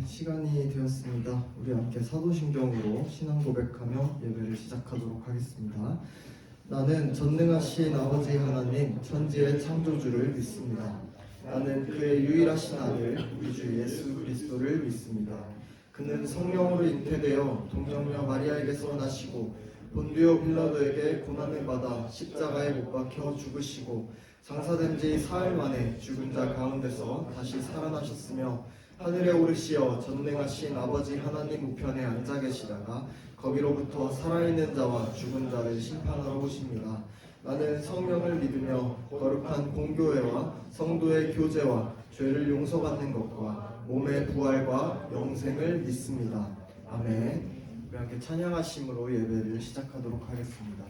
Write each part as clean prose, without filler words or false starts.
시간이 되었습니다. 우리 함께 사도신경으로 신앙 고백하며 예배를 시작하도록 하겠습니다. 나는 전능하신 아버지 하나님 천지의 창조주를 믿습니다. 나는 그의 유일하신 아들 우리 주 예수 그리스도를 믿습니다. 그는 성령으로 잉태되어 동정녀 마리아에게서 나시고 본디오 빌라도에게 고난을 받아 십자가에 못 박혀 죽으시고 장사된 지 사흘 만에 죽은 자 가운데서 다시 살아나셨으며 하늘에 오르시어 전능하신 아버지 하나님 우편에 앉아 계시다가 거기로부터 살아있는 자와 죽은 자를 심판하러 오십니다. 나는 성령을 믿으며 거룩한 공교회와 성도의 교제와 죄를 용서받는 것과 몸의 부활과 영생을 믿습니다. 아멘. 우리 함께 찬양하심으로 예배를 시작하도록 하겠습니다.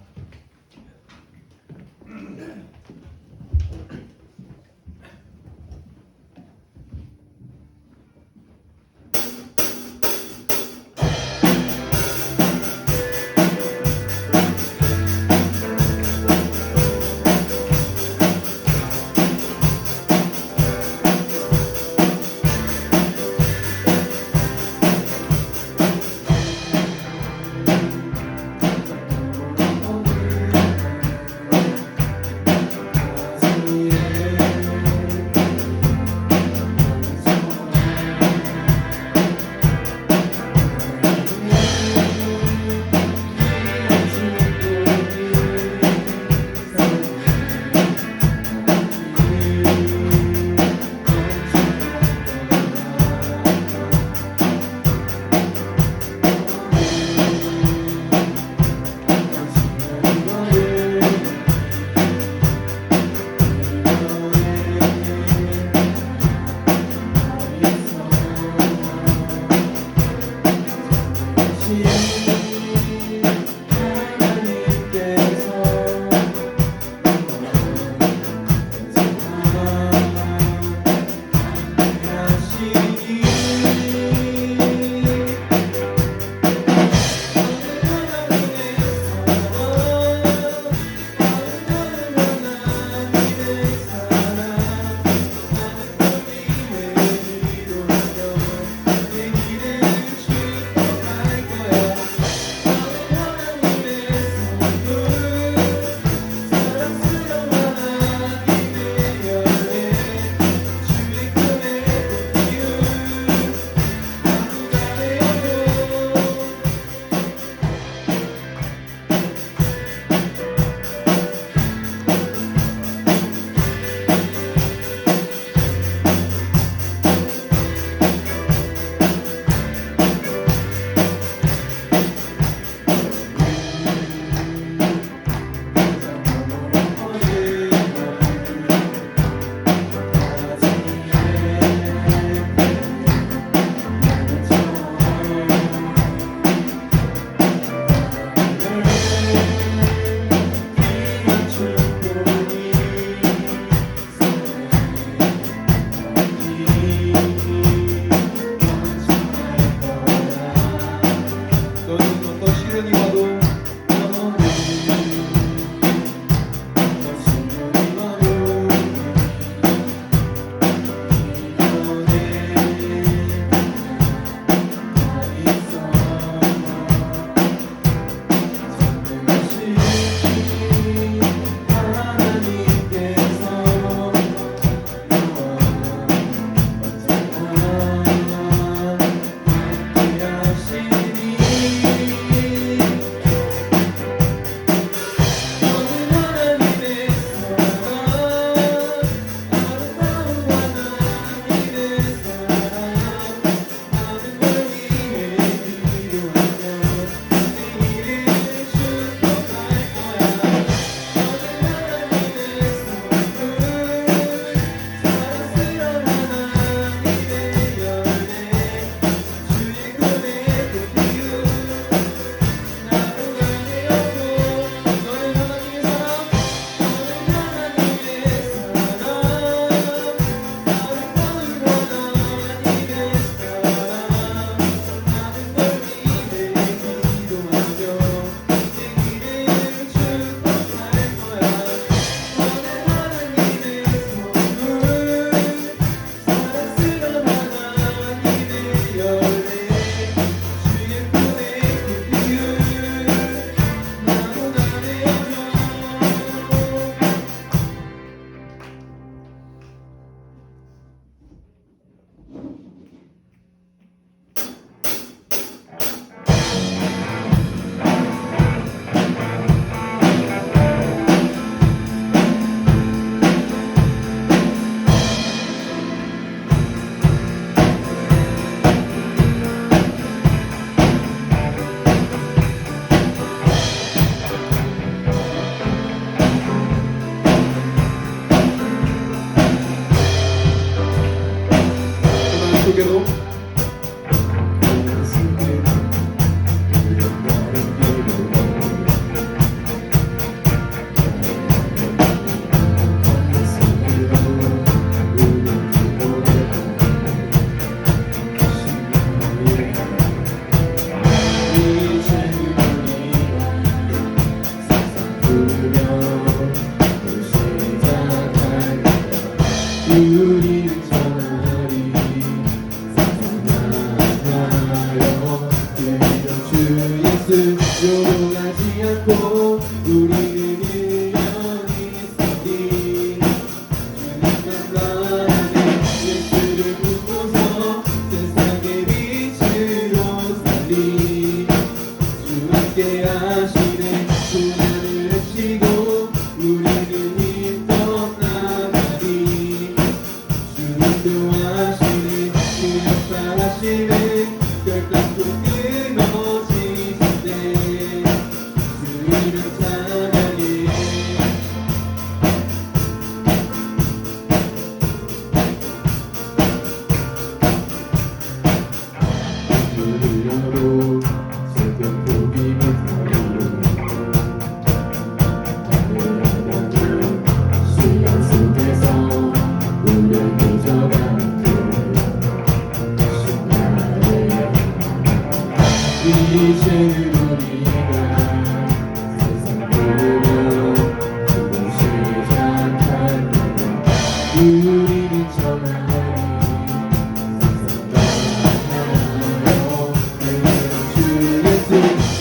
부르며 시작할까. 우리는 전하리 상상하여 그리던 주 예수 요동하지 않고 우리는 영원히 있으리. 주님만 말하네 예수를 품고서 세상의 빛으로 살리. 주 함께 하시네 고난을 헤치고 우리는 힘껏 나가리. 주 인도하시네 그 역사하시네 결단도 끊어지신대. 주 이름 찬양해. 눈을 열어 새벽 보기 못하리로 하늘하나님 시간 속에서 울려 늦어가는 그 시간에 이제는 우리가 세상 보며 주고 시작한다. 우리는 전하리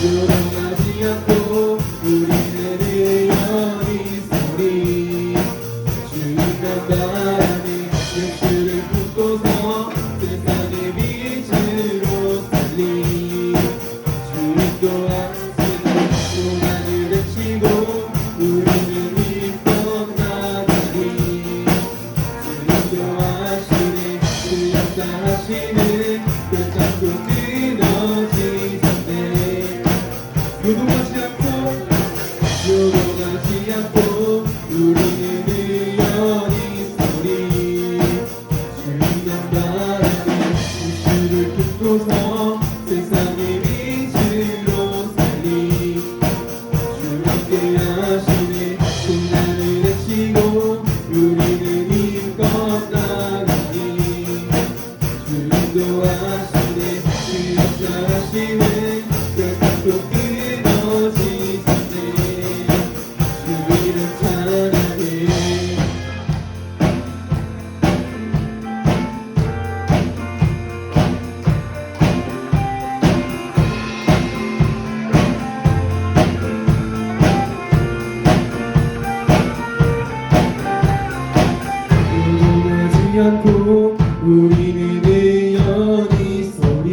요동하지 않고 우리는 영원히 있으리. 주님만 바라네 예수를 품고서 세상의 빛으로 살리. 주 인도하시네 고난을 헤치고 우리는 힘껏 나가리. 주 인도하시네 그 역사하시는 결단도 끊어지셨네. 요동하지 않고 우리는 영원히 있으리. 주님만 바라네 예수를 품고서 세상의 빛으로 살리. 주 함께 하시네 고난을 헤치고 우리는 힘껏 나가리. 주 인도하시네 그 역사하시네 결단도 끊어지셨네. 주 이름 찬양해. 요동하지 않고 우리는 영원히 있으리.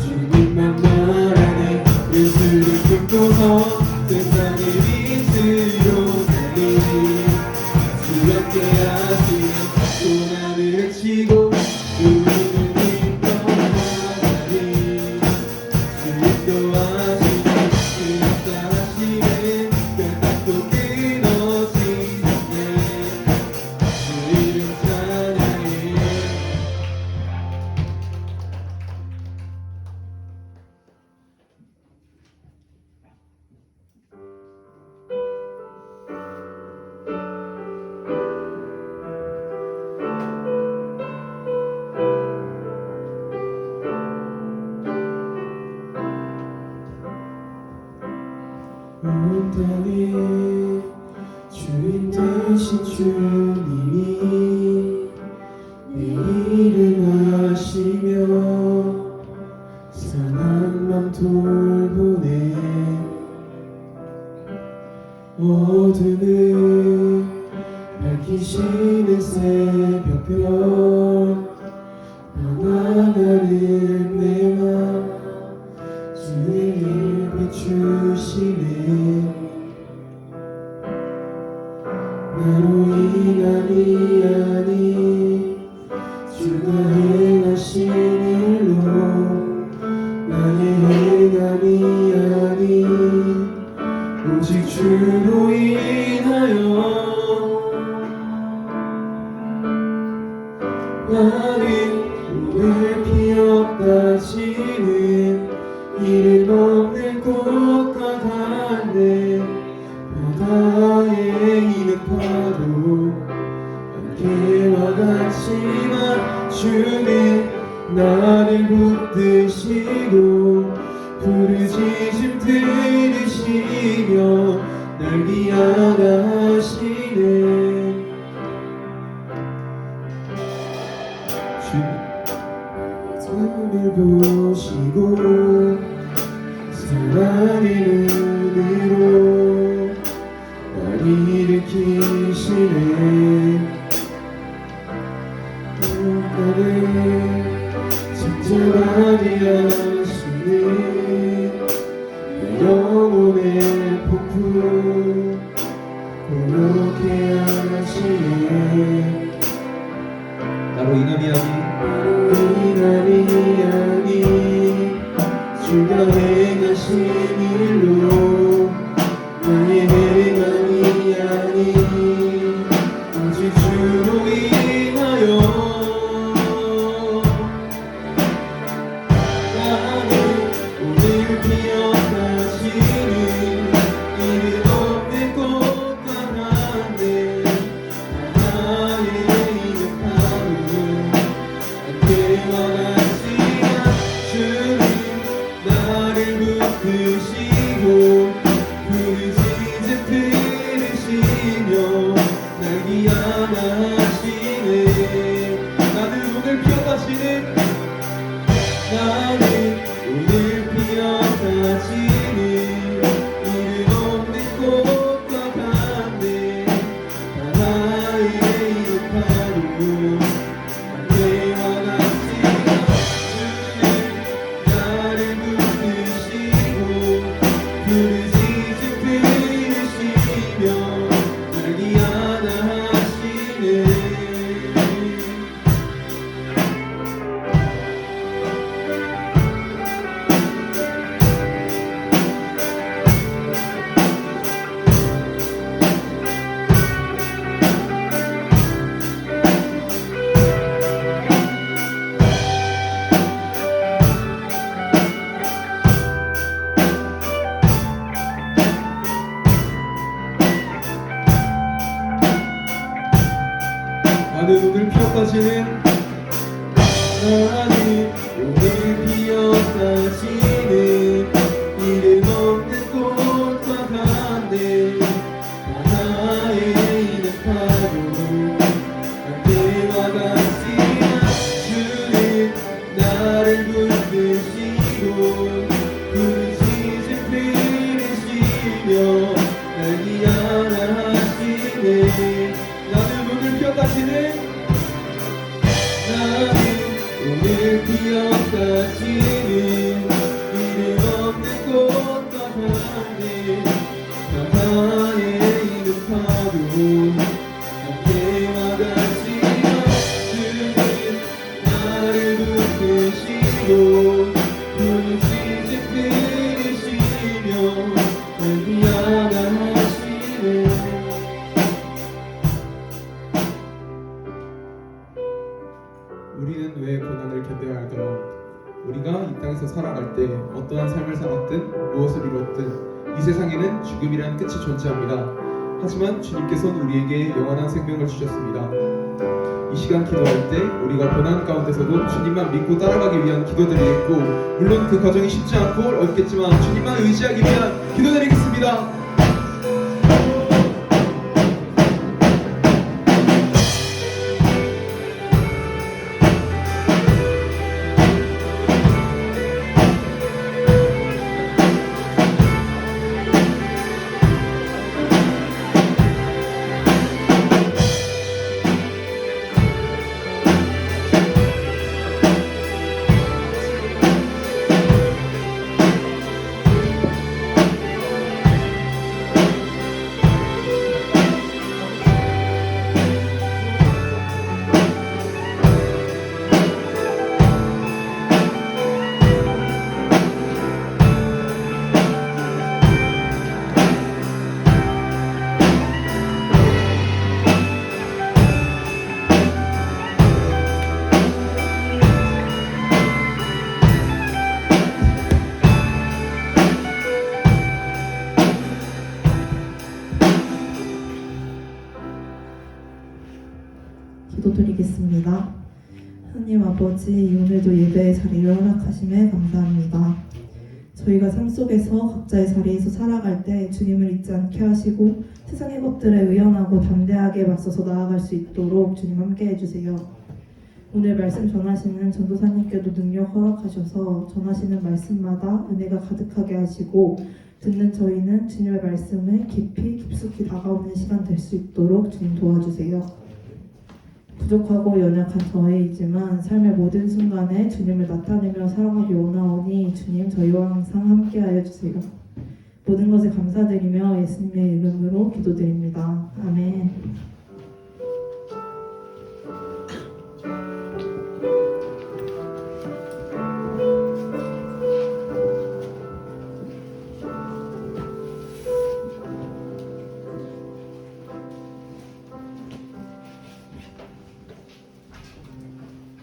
주님만 말하네 예수를 품고서 세상의 빛으로 살리. 주 함께 하시네 고난을 헤치고 우리는 힘껏 나가리. 주 인도하시네 그 역사하시네 결단도 끊어지셨네. 주 이름 찬양해. 온 땅에 주인 되신 주님이 일을 하시며 상한 맘 돌보네. 어둠을 밝히시는 새벽별 변화가는 내 맘 주의 일 비추시네. 나로 인함이 아니 주가 행하신 일로 나의 행함이 아니 오직 주로 인하여 나는 오늘 피었다 지는 이름 없는 꽃과 같네. 바다에 있는 파도 안개와 같지만 주는 나를 붙드시고 부르짖음 들으시며 원하시는 주님을 보시고 사랑의 눈으로 날 일으키시네. 나를 진정하게 하시는 내 영혼의 폭풍 고요케 하시네. 나로 인함이 아니 주가 행하신 일로 나의 행함이 아니 오직 주로 인하여 나는 오늘 기억하시는 이름 없는 꽃과 같네. 나의 이름 하루는 함께와 같지만 주님 나를 붙드시고 부르짖음 들으시며 날 기안하시네. 나는 오늘 피어나시는 이름 없는 꽃과 같네. 나의 이름 하루 함께와 같지만 주님 나를 붙드시고 부르짖음 들으시며 날 기안하시네. 나는 오늘 피어나시는 이름 없는 꽃과 같네. 나의 이름 하루 함께와 같지만 주님 나를 붙드시고 부르짖음 들으시며 날 기안하시네. 나는 오늘 기억하시는 이름 없는 꽃과 같네. 나의 이름 하루 함께와 같지만 주님 나를 붙드시고 부르짖음 들으시며 날 기안하시네. 우리는 왜 고난을 견뎌야 할까요? 우리가 이 땅에서 살아갈 때 어떠한 삶을 살았든 무엇을 이뤘든 이 세상에는 죽음이라는 끝이 존재합니다. 하지만 주님께서는 우리에게 영원한 생명을 주셨습니다. 이 시간 기도할 때 우리가 고난 가운데서도 주님만 믿고 따라가기 위한 기도드리겠고, 물론 그 과정이 쉽지 않고 어렵겠지만 주님만 의지하기 위한 기도드리겠습니다. 기도드리겠습니다. 하나님 아버지, 오늘도 예배의 자리를 허락하심에 감사합니다. 저희가 삶 속에서 각자의 자리에서 살아갈 때 주님을 잊지 않게 하시고 세상의 것들에 의연하고 담대하게 맞서서 나아갈 수 있도록 주님 함께 해주세요. 오늘 말씀 전하시는 전도사님께도 능력 허락하셔서 전하시는 말씀마다 은혜가 가득하게 하시고 듣는 저희는 주님의 말씀에 깊숙이 다가오는 시간 될 수 있도록 주님 도와주세요. 부족하고 연약한 저희이지만 삶의 모든 순간에 주님을 나타내며 살아가기 원하오니 주님 저희와 항상 함께하여 주세요. 모든 것에 감사드리며 예수님의 이름으로 기도드립니다. 아멘.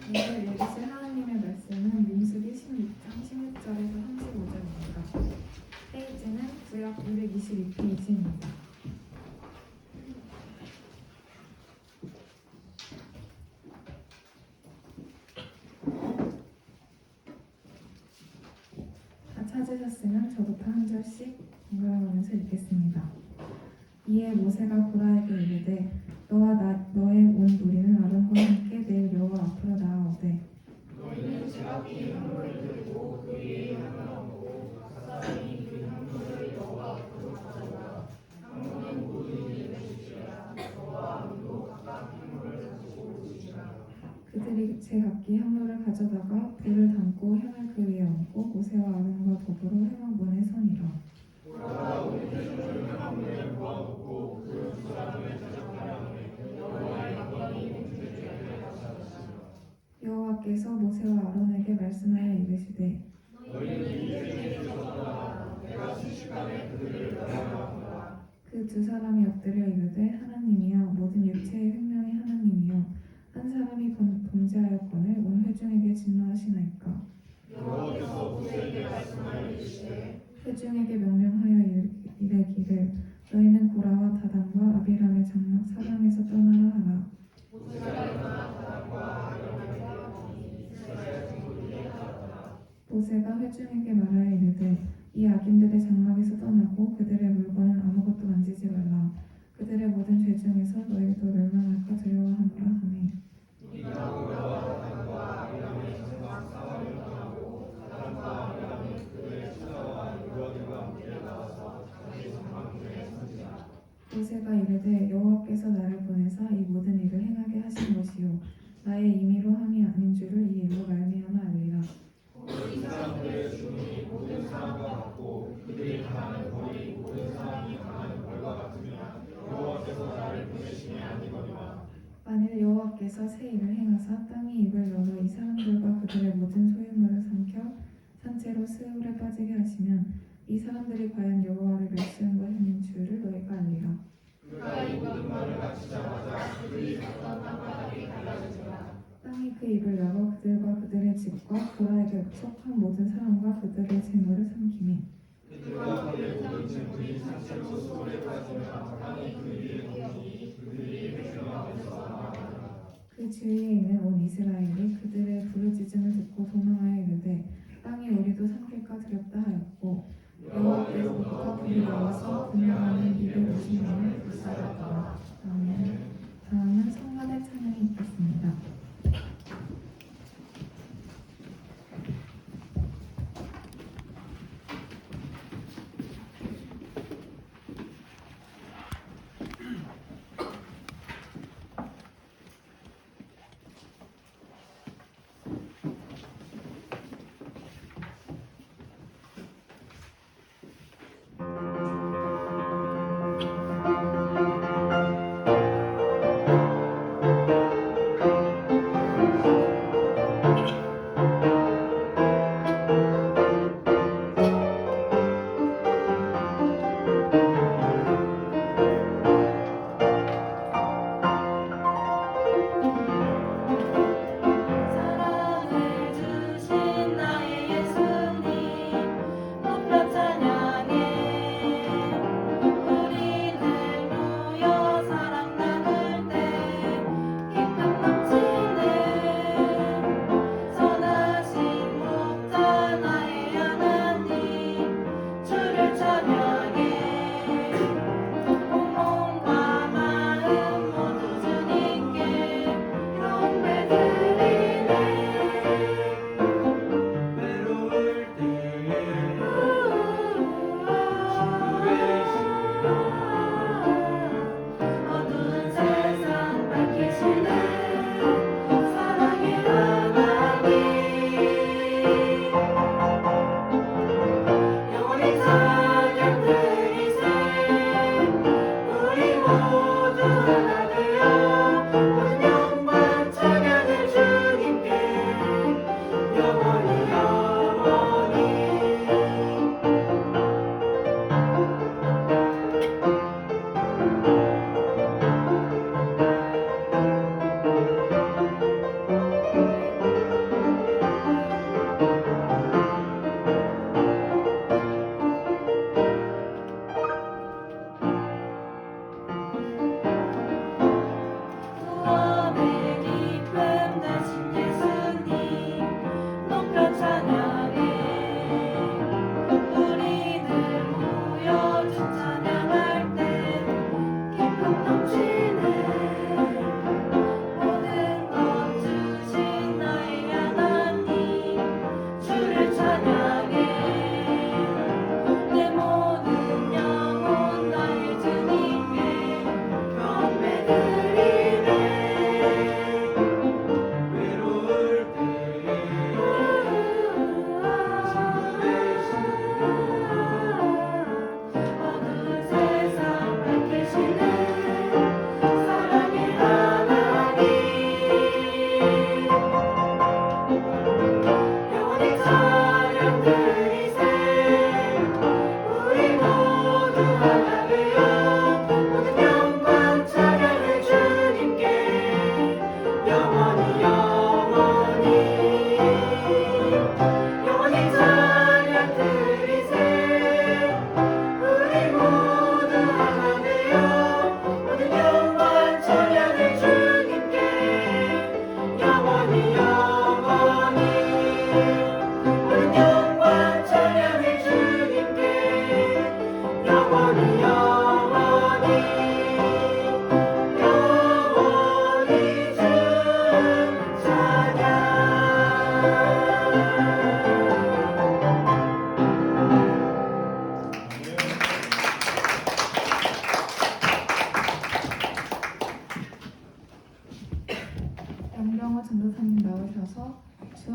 오늘 읽으실 하나님의 말씀은 민수기 16장 16절에서 35절입니다. 페이지는 구역 222페이지입니다. 다 찾으셨으면 저부터 한 절씩 번갈아가면서 읽겠습니다. 이에 모세가 고라에게 이르되 너와 너의 온 무리는 아론과 함께 내일 여호와 앞으로 나아오되 그들이 제각기 향로를 가져다가 불을 담고 향을 그 위에 얹고 모세와 아론과 더불어 회막문에 서니라. 여호와께서 모세와 아론에게 말씀하여 이르시되 그 두 사람이 엎드려 이르되 하나님이여 모든 육체의 생명의 하나님이여 한 사람이 범죄하였거늘 온 회중에게 진노하시나이까. 회중에게 명령하여 이르기를 너희는 고라와 다단과 아비람의 장막 사방에서 떠나라 하라. 모세가 회중에게 말하여 이르되 이 악인들의 장막에서 떠나고 그들의 물건은 아무것도 만지지 말라. 그들의 모든 죄 중에서 너희도 멸망할까 두려워하노라 하매 모세가 이르되 여호와께서 나를 보내사 이 모든 일을 행하게 하신 것이요 나의 임의로 함이 아닌 줄을 이 일로 말미암아 알리라. 만일 여호와께서 새 일을 행하사 땅이 입을 열어 이 사람들과 그들의 모든 소유물을 삼켜 산채로 스울에 빠지게 하시면 이 사람들이 과연 여호와를 멸시한 것인 줄을 너희가 알리라. 땅이 그 입을 열어 그들과 그들의 집과 고라에게 속한 모든 사람과 그들의 재물을 삼키니 그 주위에 있는 온 이스라엘이 그들의 부르짖음을 듣고 도망하여 이르되 땅이 우리도 삼킬까 두렵다 하였고 여호와께로부터 불이 나와서 분양하는 250명을 불사르더라. 아멘. 다음은 성만의 찬양이 있겠습니다.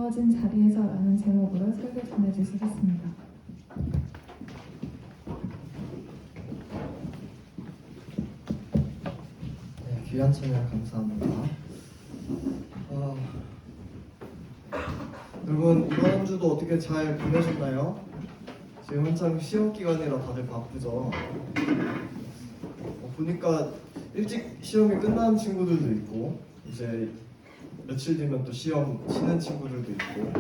주어진 자리에서라는 제목으로 설교 전해주시겠습니다. 네, 귀한 찬양 감사합니다. 여러분 이번 한 주도 어떻게 잘 보내셨나요? 지금 한창 시험 기간이라 다들 바쁘죠. 보니까 일찍 시험이 끝나는 친구들도 있고 이제 며칠 뒤면 또 시험 치는 친구들도 있고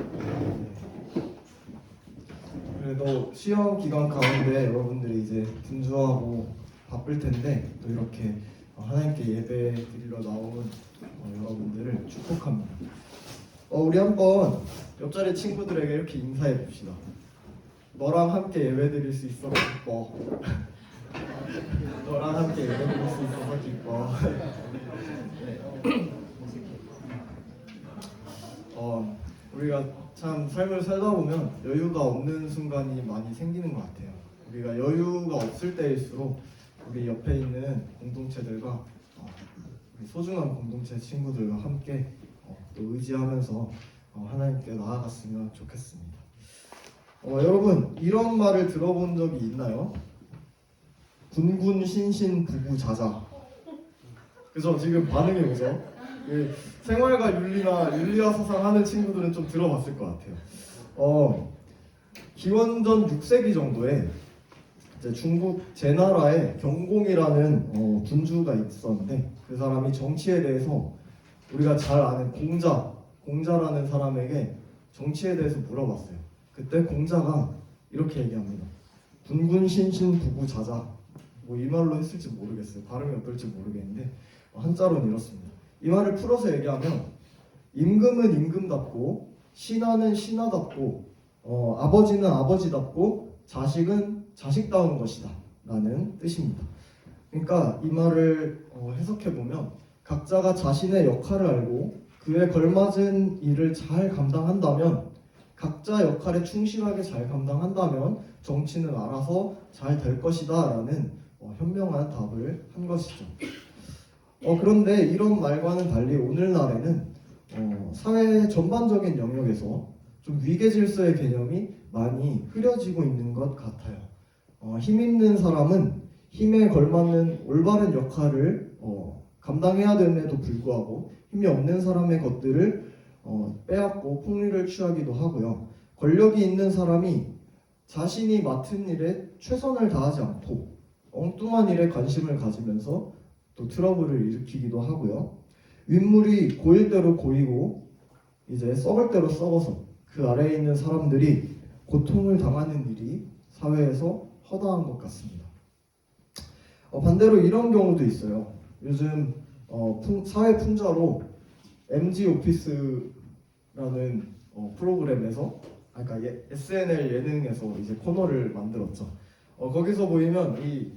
그래도 시험 기간 가운데 여러분들이 이제 분주하고 바쁠 텐데 또 이렇게 하나님께 예배 드리러 나온 여러분들을 축복합니다. 우리 한번 옆자리 친구들에게 이렇게 인사해 봅시다. 너랑 함께 예배 드릴 수 있어서 기뻐. 너랑 함께 예배 드릴 수 있어서 기뻐. 네. 우리가 참 삶을 살다 보면 여유가 없는 순간이 많이 생기는 것 같아요. 우리가 여유가 없을 때일수록 우리 옆에 있는 공동체들과 우리 소중한 공동체 친구들과 함께 또 의지하면서 하나님께 나아갔으면 좋겠습니다. 여러분 이런 말을 들어본 적이 있나요? 군군 신신 부부 자자. 그래서 지금 반응이 오죠? 생활과 윤리나 윤리와 사상 하는 친구들은 좀 들어봤을 것 같아요. 기원전 6세기 정도에 이제 중국 제나라에 경공이라는 군주가 있었는데 그 사람이 정치에 대해서 우리가 잘 아는 공자라는 사람에게 정치에 대해서 물어봤어요. 그때 공자가 이렇게 얘기합니다. 군군 신신 부부 자자. 뭐 이 말로 했을지 모르겠어요. 발음이 어떨지 모르겠는데 한자로는 이렇습니다. 이 말을 풀어서 얘기하면 임금은 임금답고 신하는 신하답고 아버지는 아버지답고 자식은 자식다운 것이다 라는 뜻입니다. 그러니까 이 말을 해석해 보면 각자가 자신의 역할을 알고 그에 걸맞은 일을 잘 감당한다면 각자 역할에 충실하게 잘 감당한다면 정치는 알아서 잘 될 것이다 라는 현명한 답을 한 것이죠. 그런데 이런 말과는 달리 오늘날에는 사회 전반적인 영역에서 좀 위계 질서의 개념이 많이 흐려지고 있는 것 같아요. 힘 있는 사람은 힘에 걸맞는 올바른 역할을 감당해야 됨에도 불구하고 힘이 없는 사람의 것들을 빼앗고 폭리를 취하기도 하고요. 권력이 있는 사람이 자신이 맡은 일에 최선을 다하지 않고 엉뚱한 일에 관심을 가지면서 또 트러블을 일으키기도 하고요. 윗물이 고일 대로 고이고 이제 썩을 대로 썩어서 그 아래에 있는 사람들이 고통을 당하는 일이 사회에서 허다한 것 같습니다. 반대로 이런 경우도 있어요. 요즘 사회 풍자로 MG 오피스라는 프로그램에서 그러니까 SNL 예능에서 이제 코너를 만들었죠. 거기서 보이면 이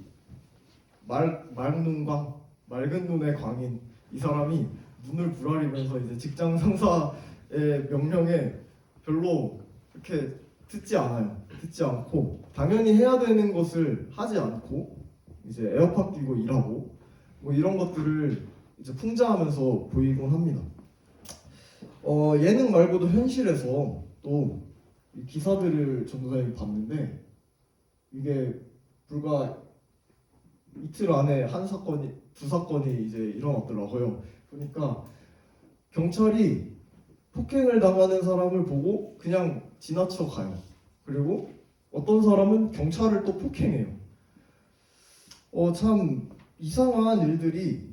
맑은 눈의 광인 이 사람이 눈을 부라리면서 이제 직장 상사의 명령에 별로 이렇게 듣지 않고 당연히 해야 되는 것을 하지 않고 이제 에어팟 끼고 일하고 뭐 이런 것들을 이제 풍자하면서 보이곤 합니다. 예능 말고도 현실에서 또 기사들을 전도사님이 봤는데 이게 불과 이틀 안에 두 사건이 이제 일어났더라고요. 그러니까 경찰이 폭행을 당하는 사람을 보고 그냥 지나쳐 가요. 그리고 어떤 사람은 경찰을 또 폭행해요. 참 이상한 일들이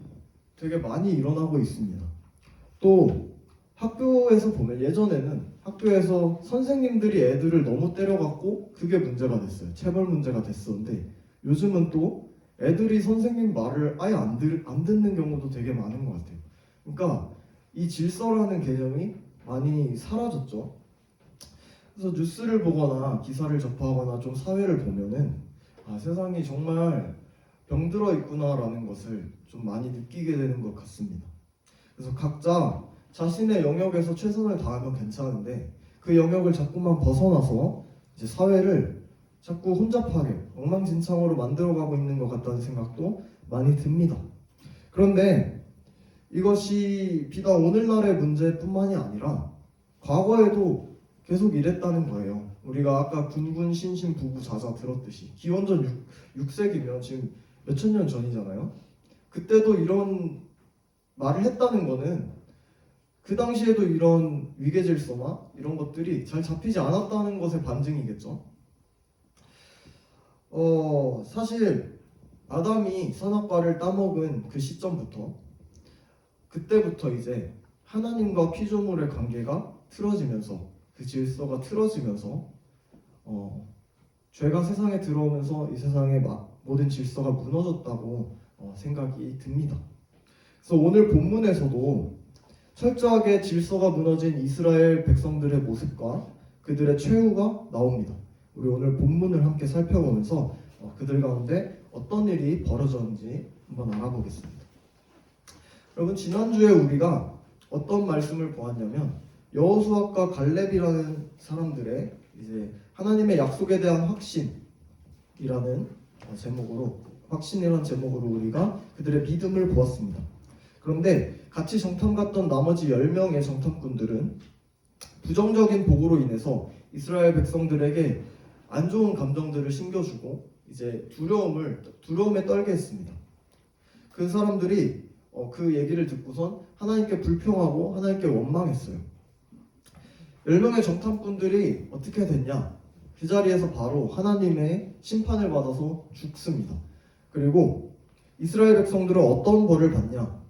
되게 많이 일어나고 있습니다. 또 학교에서 보면 예전에는 학교에서 선생님들이 애들을 너무 때려갖고 그게 문제가 됐어요. 체벌 문제가 됐었는데 요즘은 또 애들이 선생님 말을 아예 안 듣는 경우도 되게 많은 것 같아요. 그러니까 이 질서라는 개념이 많이 사라졌죠. 그래서 뉴스를 보거나 기사를 접하거나 좀 사회를 보면은 세상이 정말 병들어 있구나라는 것을 좀 많이 느끼게 되는 것 같습니다. 그래서 각자 자신의 영역에서 최선을 다하면 괜찮은데 그 영역을 자꾸만 벗어나서 이제 사회를 자꾸 혼잡하게 엉망진창으로 만들어가고 있는 것 같다는 생각도 많이 듭니다. 그런데 이것이 비단 오늘날의 문제뿐만이 아니라 과거에도 계속 이랬다는 거예요. 우리가 아까 군군 신신 부부 자자 들었듯이 기원전 6세기면 지금 몇천 년 전이잖아요. 그때도 이런 말을 했다는 거는 그 당시에도 이런 위계 질서나 이런 것들이 잘 잡히지 않았다는 것의 반증이겠죠. 사실 아담이 선악과를 따먹은 그 시점부터 그때부터 이제 하나님과 피조물의 관계가 틀어지면서 그 질서가 틀어지면서 죄가 세상에 들어오면서 이 세상의 모든 질서가 무너졌다고 생각이 듭니다. 그래서 오늘 본문에서도 철저하게 질서가 무너진 이스라엘 백성들의 모습과 그들의 최후가 나옵니다. 우리 오늘 본문을 함께 살펴보면서 그들 가운데 어떤 일이 벌어졌는지 한번 알아보겠습니다. 여러분, 지난주에 우리가 어떤 말씀을 보았냐면 여호수아과 갈렙이라는 사람들의 이제 하나님의 약속에 대한 확신이라는 제목으로 우리가 그들의 믿음을 보았습니다. 그런데 같이 정탐 갔던 나머지 10명의 정탐꾼들은 부정적인 보고로 인해서 이스라엘 백성들에게 안 좋은 감정들을 심겨주고 이제 두려움에 떨게 했습니다. 그 사람들이 그 얘기를 듣고선 하나님께 불평하고 하나님께 원망했어요. 10명의 정탐꾼들이 어떻게 됐냐? 그 자리에서 바로 하나님의 심판을 받아서 죽습니다. 그리고 이스라엘 백성들은 어떤 벌을 받냐?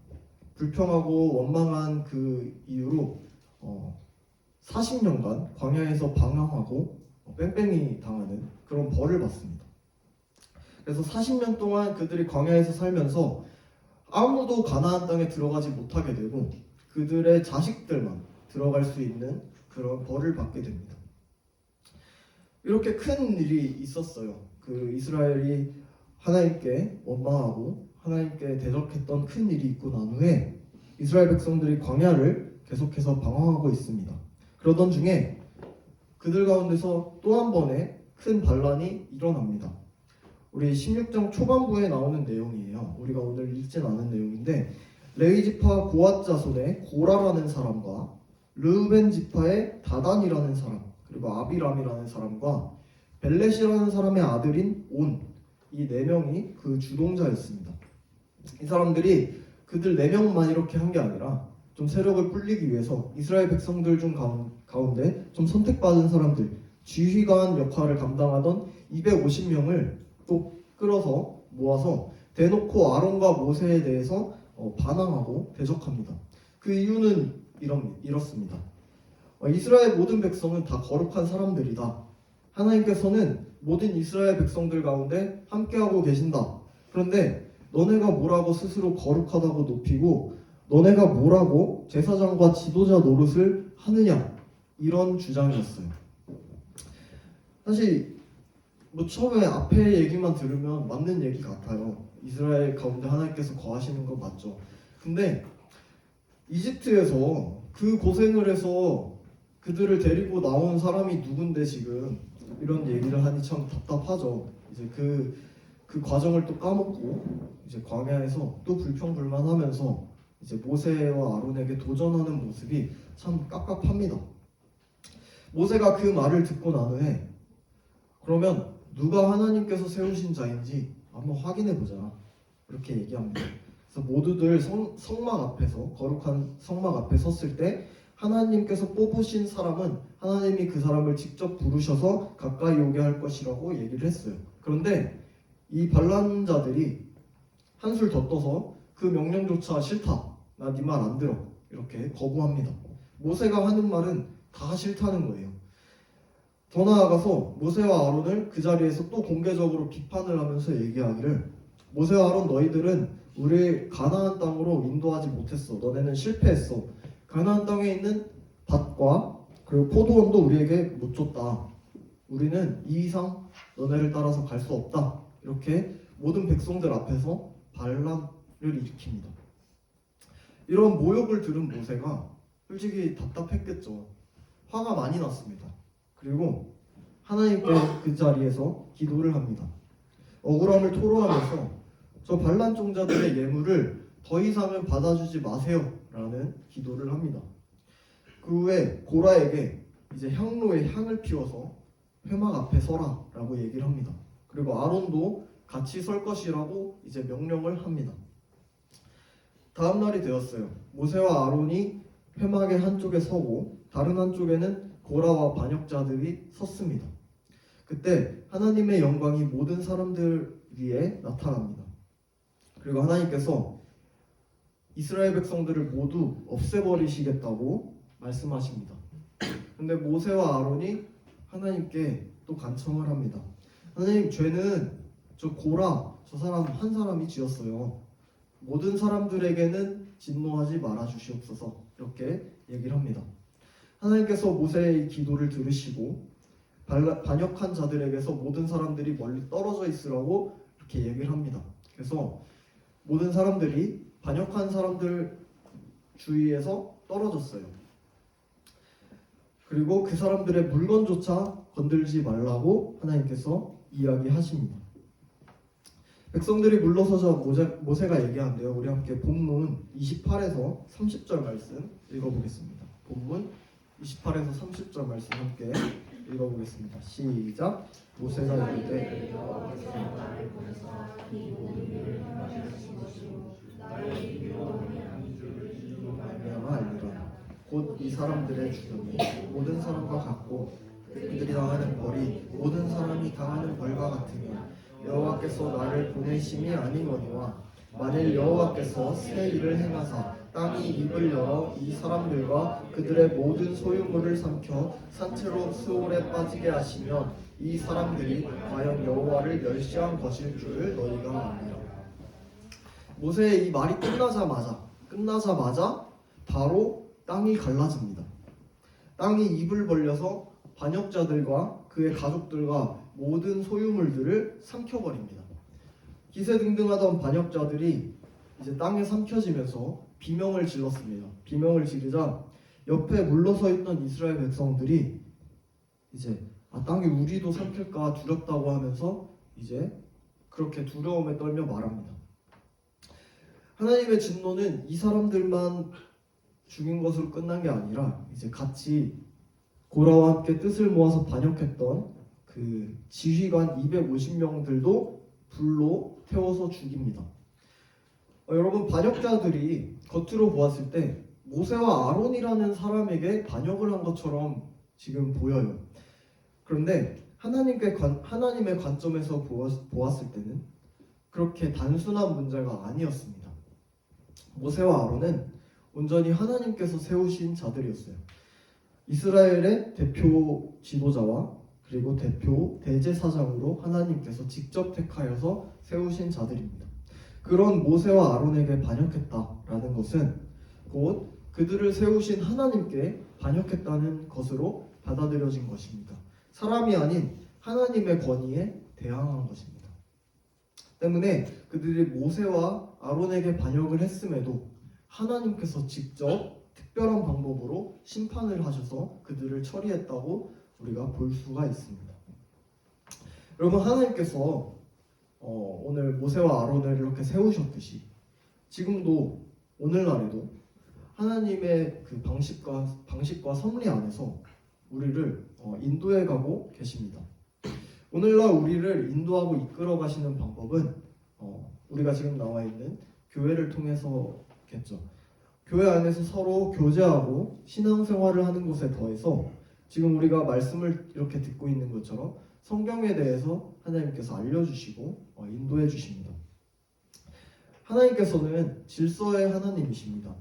불평하고 원망한 그 이유로 40년간 광야에서 방황하고 뺑뺑이 당하는 그런 벌을 받습니다. 그래서 40년 동안 그들이 광야에서 살면서 아무도 가나안 땅에 들어가지 못하게 되고 그들의 자식들만 들어갈 수 있는 그런 벌을 받게 됩니다. 이렇게 큰 일이 있었어요. 그 이스라엘이 하나님께 원망하고 하나님께 대적했던 큰 일이 있고 난 후에 이스라엘 백성들이 광야를 계속해서 방황하고 있습니다. 그러던 중에 그들 가운데서 또 한 번의 큰 반란이 일어납니다. 우리 16장 초반부에 나오는 내용이에요. 우리가 오늘 읽진 않은 내용인데 레위 지파 고앗 자손의 고라라는 사람과 르우벤 지파의 다단이라는 사람, 그리고 아비람이라는 사람과 벨렛이라는 사람의 아들인 온, 이 4명이 그 주동자였습니다. 이 사람들이 그들 4명만 이렇게 한 게 아니라 좀 세력을 불리기 위해서 이스라엘 백성들 중 가운데 좀 선택받은 사람들, 지휘관 역할을 감당하던 250명을 또 끌어서 모아서 대놓고 아론과 모세에 대해서 반항하고 대적합니다. 그 이유는 이렇습니다. 이스라엘 모든 백성은 다 거룩한 사람들이다. 하나님께서는 모든 이스라엘 백성들 가운데 함께하고 계신다. 그런데 너네가 뭐라고 스스로 거룩하다고 높이고 너네가 뭐라고 제사장과 지도자 노릇을 하느냐, 이런 주장이었어요. 사실 처음에 앞에 얘기만 들으면 맞는 얘기 같아요. 이스라엘 가운데 하나님께서 거하시는 건 맞죠. 근데 이집트에서 그 고생을 해서 그들을 데리고 나온 사람이 누군데 지금 이런 얘기를 하니 참 답답하죠. 이제 그 과정을 또 까먹고 이제 광야에서 또 불평불만하면서 이제 모세와 아론에게 도전하는 모습이 참 깝깝합니다. 모세가 그 말을 듣고 난 후에 그러면 누가 하나님께서 세우신 자인지 한번 확인해 보자, 이렇게 얘기합니다. 그래서 모두들 성막 앞에서, 거룩한 성막 앞에 섰을 때 하나님께서 뽑으신 사람은 하나님이 그 사람을 직접 부르셔서 가까이 오게 할 것이라고 얘기를 했어요. 그런데 이 반란자들이 한술 더 떠서 그 명령조차 싫다, 나 네 말 안 들어, 이렇게 거부합니다. 모세가 하는 말은 다 싫다는 거예요. 더 나아가서 모세와 아론을 그 자리에서 또 공개적으로 비판을 하면서 얘기하기를, 모세와 아론, 너희들은 우리 가나안 땅으로 인도하지 못했어. 너네는 실패했어. 가나안 땅에 있는 밭과 그리고 포도원도 우리에게 못 줬다. 우리는 이 이상 너네를 따라서 갈 수 없다. 이렇게 모든 백성들 앞에서 반란을 일으킵니다. 이런 모욕을 들은 모세가 솔직히 답답했겠죠. 화가 많이 났습니다. 그리고 하나님께 그 자리에서 기도를 합니다. 억울함을 토로하면서 저 반란종자들의 예물을 더 이상은 받아주지 마세요 라는 기도를 합니다. 그 후에 고라에게 이제 향로에 향을 피워서 회막 앞에 서라라고 얘기를 합니다. 그리고 아론도 같이 설 것이라고 이제 명령을 합니다. 다음 날이 되었어요. 모세와 아론이 회막의 한쪽에 서고 다른 한쪽에는 고라와 반역자들이 섰습니다. 그때 하나님의 영광이 모든 사람들 위에 나타납니다. 그리고 하나님께서 이스라엘 백성들을 모두 없애버리시겠다고 말씀하십니다. 근데 모세와 아론이 하나님께 또 간청을 합니다. 하나님, 죄는 저 고라, 저 사람 한 사람이 지었어요. 모든 사람들에게는 진노하지 말아 주시옵소서. 이렇게 얘기를 합니다. 하나님께서 모세의 기도를 들으시고 반역한 자들에게서 모든 사람들이 멀리 떨어져 있으라고 이렇게 얘기를 합니다. 그래서 모든 사람들이 반역한 사람들 주위에서 떨어졌어요. 그리고 그 사람들의 물건조차 건들지 말라고 하나님께서 이야기하십니다. 백성들이 물러서자 모세가 얘기하는데요. 우리 함께 본문 28에서 30절 말씀 읽어보겠습니다. 본문 28에서 30절 말씀 함께 읽어보겠습니다. 시작. 모세가 이르되 말미암아 알리라. 곧 이 사람들의 죽음이 모든 사람과 같고 그들이 당하는 벌이 모든 사람이 당하는 벌과 같으며 여호와께서 나를 보내심이 아니거니와 만일 여호와께서 새 일을 행하사 땅이 입을 열어 이 사람들과 그들의 모든 소유물을 삼켜 산채로 수올에 빠지게 하시면 이 사람들이 과연 여호와를 멸시한 것일 줄 너희가 아니라. 모세의 이 말이 끝나자마자 바로 땅이 갈라집니다. 땅이 입을 벌려서 반역자들과 그의 가족들과 모든 소유물들을 삼켜버립니다. 기세등등하던 반역자들이 이제 땅에 삼켜지면서 비명을 질렀습니다. 비명을 지르자 옆에 물러서 있던 이스라엘 백성들이 이제 땅이 우리도 삼킬까 두렵다고 하면서 이제 그렇게 두려움에 떨며 말합니다. 하나님의 진노는 이 사람들만 죽인 것으로 끝난 게 아니라 이제 같이 고라와 함께 뜻을 모아서 반역했던 그 지휘관 250명들도 불로 태워서 죽입니다. 여러분, 반역자들이 겉으로 보았을 때 모세와 아론이라는 사람에게 반역을 한 것처럼 지금 보여요. 그런데 하나님의 관점에서 보았을 때는 그렇게 단순한 문제가 아니었습니다. 모세와 아론은 온전히 하나님께서 세우신 자들이었어요. 이스라엘의 대표 지도자와 그리고 대표 대제사장으로 하나님께서 직접 택하여서 세우신 자들입니다. 그런 모세와 아론에게 반역했다라는 것은 곧 그들을 세우신 하나님께 반역했다는 것으로 받아들여진 것입니다. 사람이 아닌 하나님의 권위에 대항한 것입니다. 때문에 그들이 모세와 아론에게 반역을 했음에도 하나님께서 직접 특별한 방법으로 심판을 하셔서 그들을 처리했다고 우리가 볼 수가 있습니다. 여러분, 하나님께서 오늘 모세와 아론을 이렇게 세우셨듯이 지금도 오늘날에도 하나님의 그 방식과 섭리 안에서 우리를 인도해 가고 계십니다. 오늘날 우리를 인도하고 이끌어 가시는 방법은 우리가 지금 나와 있는 교회를 통해서겠죠. 교회 안에서 서로 교제하고 신앙생활을 하는 것에 더해서 지금 우리가 말씀을 이렇게 듣고 있는 것처럼 성경에 대해서 하나님께서 알려주시고 인도해 주십니다. 하나님께서는 질서의 하나님이십니다.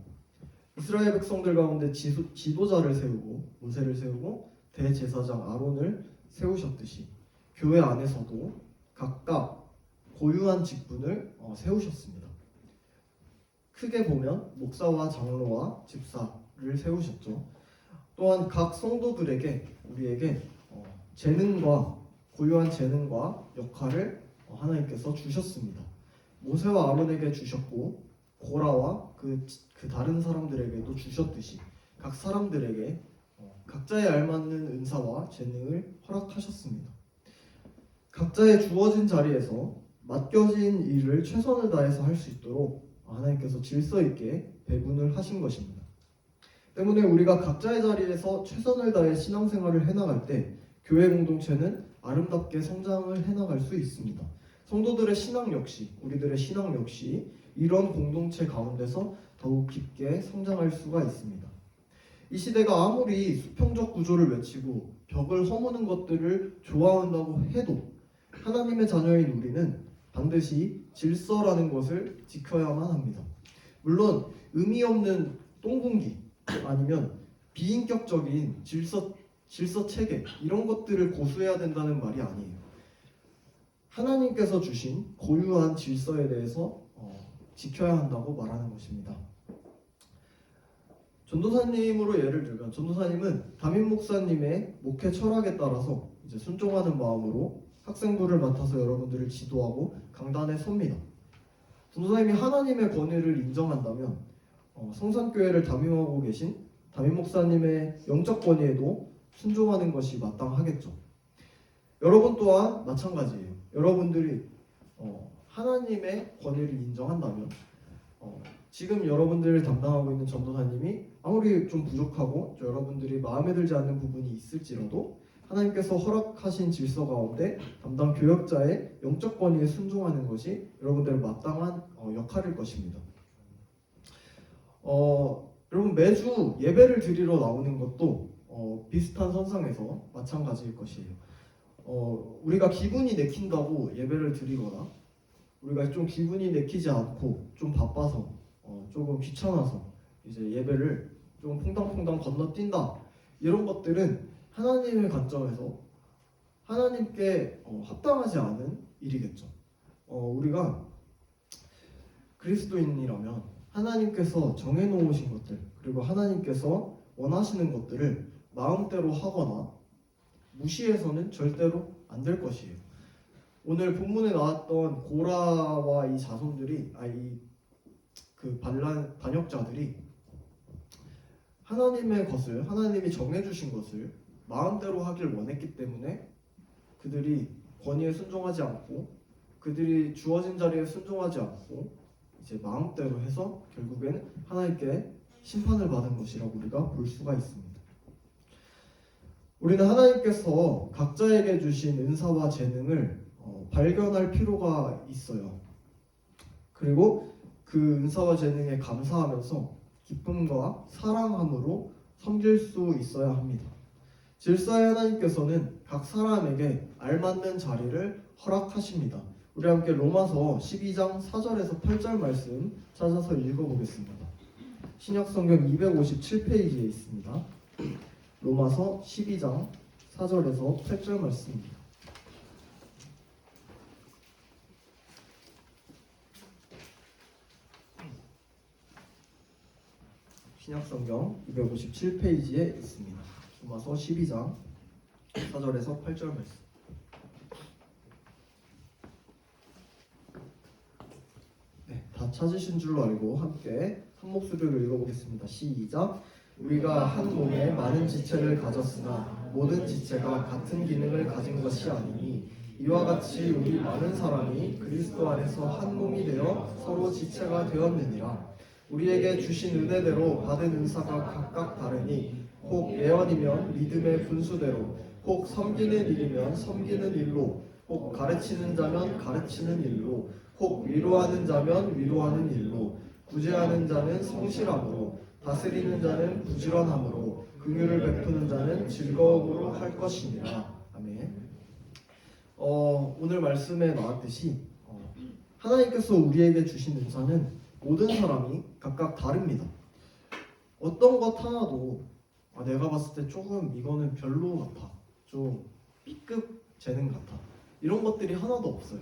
이스라엘 백성들 가운데 지도자를 세우고 모세를 세우고 대제사장 아론을 세우셨듯이 교회 안에서도 각각 고유한 직분을 세우셨습니다. 크게 보면 목사와 장로와 집사를 세우셨죠. 또한 각 성도들에게 우리에게 고유한 재능과 역할을 하나님께서 주셨습니다. 모세와 아론에게 주셨고 고라와 그 다른 사람들에게도 주셨듯이 각 사람들에게 각자에 알맞는 은사와 재능을 허락하셨습니다. 각자의 주어진 자리에서 맡겨진 일을 최선을 다해서 할 수 있도록 하나님께서 질서 있게 배분을 하신 것입니다. 때문에 우리가 각자의 자리에서 최선을 다해 신앙생활을 해나갈 때 교회 공동체는 아름답게 성장을 해나갈 수 있습니다. 성도들의 신앙 역시, 우리들의 신앙 역시 이런 공동체 가운데서 더욱 깊게 성장할 수가 있습니다. 이 시대가 아무리 수평적 구조를 외치고 벽을 허무는 것들을 좋아한다고 해도 하나님의 자녀인 우리는 반드시 질서라는 것을 지켜야만 합니다. 물론 의미 없는 똥군기 아니면 비인격적인 질서 체계 이런 것들을 고수해야 된다는 말이 아니에요. 하나님께서 주신 고유한 질서에 대해서 지켜야 한다고 말하는 것입니다. 전도사님으로 예를 들면 전도사님은 담임 목사님의 목회 철학에 따라서 이제 순종하는 마음으로 학생부를 맡아서 여러분들을 지도하고 강단에 섭니다. 전도사님이 하나님의 권위를 인정한다면 성산교회를 담임하고 계신 담임 목사님의 영적 권위에도 순종하는 것이 마땅하겠죠. 여러분 또한 마찬가지예요. 여러분들이 하나님의 권위를 인정한다면 지금 여러분들을 담당하고 있는 전도사님이 아무리 좀 부족하고 여러분들이 마음에 들지 않는 부분이 있을지라도 하나님께서 허락하신 질서 가운데 담당 교역자의 영적 권위에 순종하는 것이 여러분들의 마땅한 역할일 것입니다. 여러분 매주 예배를 드리러 나오는 것도 비슷한 선상에서 마찬가지일 것이에요. 우리가 기분이 내킨다고 예배를 드리거나 우리가 좀 기분이 내키지 않고 좀 바빠서 조금 귀찮아서 이제 예배를 좀 퐁당퐁당 건너뛴다 이런 것들은 하나님의 관점에서 하나님께 합당하지 않은 일이겠죠. 우리가 그리스도인이라면 하나님께서 정해놓으신 것들 그리고 하나님께서 원하시는 것들을 마음대로 하거나 무시해서는 절대로 안 될 것이에요. 오늘 본문에 나왔던 고라와 이 자손들이 그 반역자들이 하나님의 것을 하나님이 정해주신 것을 마음대로 하길 원했기 때문에 그들이 권위에 순종하지 않고 그들이 주어진 자리에 순종하지 않고 이제 마음대로 해서 결국에는 하나님께 심판을 받은 것이라고 우리가 볼 수가 있습니다. 우리는 하나님께서 각자에게 주신 은사와 재능을 발견할 필요가 있어요. 그리고 그 은사와 재능에 감사하면서 기쁨과 사랑함으로 섬길 수 있어야 합니다. 질서의 하나님께서는 각 사람에게 알맞는 자리를 허락하십니다. 우리 함께 로마서 12장 4절에서 8절 말씀 찾아서 읽어보겠습니다. 신약성경 257페이지에 있습니다. 로마서 12장 4절에서 8절 말씀입니다. 신약성경 257페이지에 있습니다. 로마서 12장 4절에서 8절 말씀. 네, 다 찾으신 줄로 알고 함께 한 목소리로 읽어보겠습니다. 시작. 우리가 한 몸에 많은 지체를 가졌으나 모든 지체가 같은 기능을 가진 것이 아니니 이와 같이 우리 많은 사람이 그리스도 안에서 한 몸이 되어 서로 지체가 되었느니라. 우리에게 주신 은혜대로 받은 은사가 각각 다르니 혹 예언이면 믿음의 분수대로 혹 섬기는 일이면 섬기는 일로 혹 가르치는 자면 가르치는 일로 혹 위로하는 자면 위로하는 일로 구제하는 자는 성실함으로 다스리는 자는 부지런함으로 긍휼을 베푸는 자는 즐거움으로 할 것이니라. 아멘. 오늘 말씀에 나왔듯이 하나님께서 우리에게 주신 은사는 모든 사람이 각각 다릅니다. 어떤 것 하나도 내가 봤을 때 조금 이거는 별로 같아, 좀 B급 재능 같아, 이런 것들이 하나도 없어요.